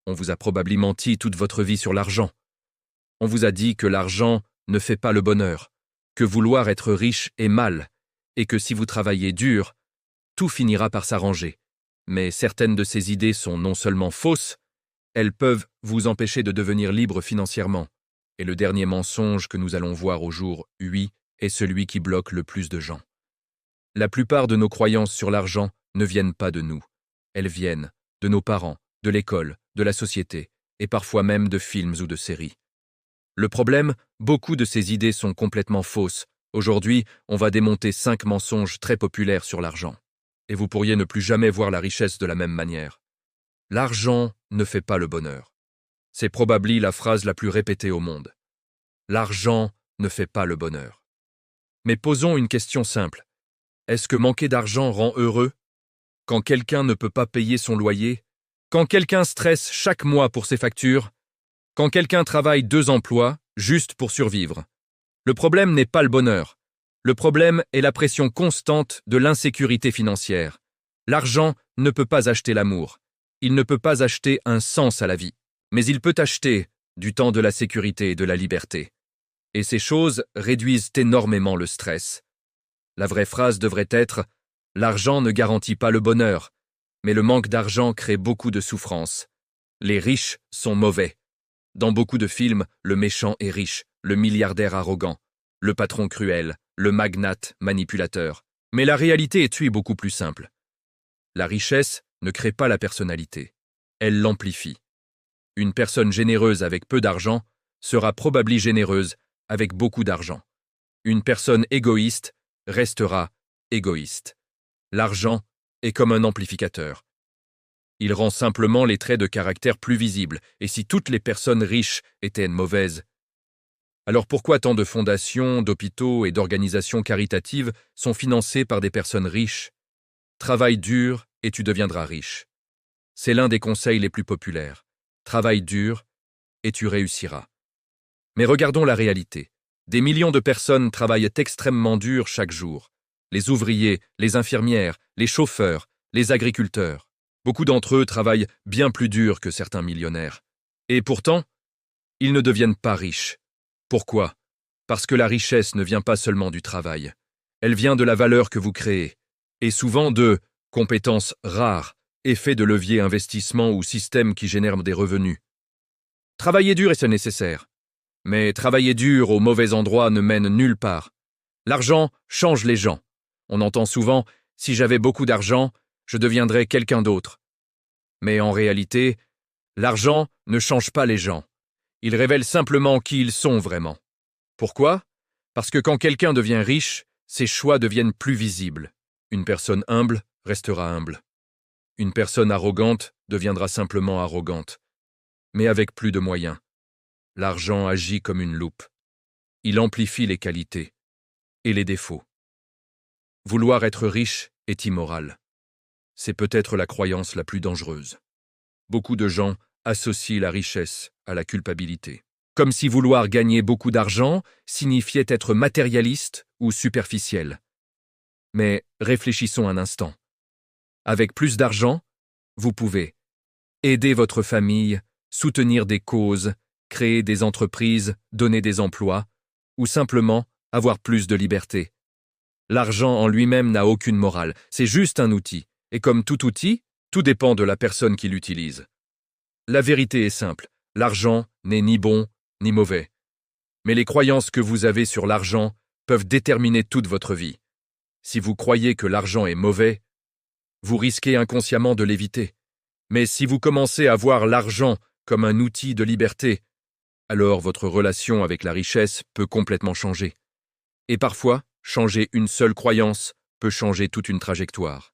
On vous a probablement menti toute votre vie sur l'argent. On vous a dit que l'argent ne fait pas le bonheur, que vouloir être riche est mal, et que si vous travaillez dur, tout finira par s'arranger. Mais certaines de ces idées sont non seulement fausses, elles peuvent vous empêcher de devenir libre financièrement. Et le dernier mensonge que nous allons voir au jour 8 est celui qui bloque le plus de gens. La plupart de nos croyances sur l'argent ne viennent pas de nous. Elles viennent de nos parents, de l'école, de la société, et parfois même de films ou de séries. Le problème, beaucoup de ces idées sont complètement fausses. Aujourd'hui, on va démonter 5 mensonges très populaires sur l'argent. Et vous pourriez ne plus jamais voir la richesse de la même manière. L'argent ne fait pas le bonheur. C'est probablement la phrase la plus répétée au monde. L'argent ne fait pas le bonheur. Mais posons une question simple. Est-ce que manquer d'argent rend heureux? Quand quelqu'un ne peut pas payer son loyer? Quand quelqu'un stresse chaque mois pour ses factures? Quand quelqu'un travaille 2 emplois juste pour survivre? Le problème n'est pas le bonheur. Le problème est la pression constante de l'insécurité financière. L'argent ne peut pas acheter l'amour. Il ne peut pas acheter un sens à la vie. Mais il peut acheter du temps, de la sécurité et de la liberté. Et ces choses réduisent énormément le stress. La vraie phrase devrait être « L'argent ne garantit pas le bonheur, mais le manque d'argent crée beaucoup de souffrance. Les riches sont mauvais. » Dans beaucoup de films, le méchant est riche, le milliardaire arrogant, le patron cruel, le magnate manipulateur. Mais la réalité est beaucoup plus simple. La richesse ne crée pas la personnalité. Elle l'amplifie. Une personne généreuse avec peu d'argent sera probablement généreuse avec beaucoup d'argent. Une personne égoïste restera égoïste. L'argent est comme un amplificateur. Il rend simplement les traits de caractère plus visibles, et si toutes les personnes riches étaient mauvaises, alors pourquoi tant de fondations, d'hôpitaux et d'organisations caritatives sont financées par des personnes riches? Travaille dur et tu deviendras riche. C'est l'un des conseils les plus populaires. Travaille dur et tu réussiras. Mais regardons la réalité. Des millions de personnes travaillent extrêmement dur chaque jour. Les ouvriers, les infirmières, les chauffeurs, les agriculteurs. Beaucoup d'entre eux travaillent bien plus dur que certains millionnaires. Et pourtant, ils ne deviennent pas riches. Pourquoi? Parce que la richesse ne vient pas seulement du travail. Elle vient de la valeur que vous créez, et souvent de compétences rares, effets de levier investissement ou systèmes qui génèrent des revenus. Travailler dur est nécessaire. Mais travailler dur au mauvais endroit ne mène nulle part. L'argent change les gens. On entend souvent « si j'avais beaucoup d'argent, je deviendrais quelqu'un d'autre ». Mais en réalité, l'argent ne change pas les gens. Il révèle simplement qui ils sont vraiment. Pourquoi? Parce que quand quelqu'un devient riche, ses choix deviennent plus visibles. Une personne humble restera humble. Une personne arrogante deviendra simplement arrogante. Mais avec plus de moyens. L'argent agit comme une loupe. Il amplifie les qualités et les défauts. Vouloir être riche est immoral. C'est peut-être la croyance la plus dangereuse. Beaucoup de gens associent la richesse à la culpabilité. Comme si vouloir gagner beaucoup d'argent signifiait être matérialiste ou superficiel. Mais réfléchissons un instant. Avec plus d'argent, vous pouvez aider votre famille, soutenir des causes, créer des entreprises, donner des emplois, ou simplement avoir plus de liberté. L'argent en lui-même n'a aucune morale, c'est juste un outil, et comme tout outil, tout dépend de la personne qui l'utilise. La vérité est simple, l'argent n'est ni bon ni mauvais. Mais les croyances que vous avez sur l'argent peuvent déterminer toute votre vie. Si vous croyez que l'argent est mauvais, vous risquez inconsciemment de l'éviter. Mais si vous commencez à voir l'argent comme un outil de liberté, alors votre relation avec la richesse peut complètement changer. Et parfois, changer une seule croyance peut changer toute une trajectoire.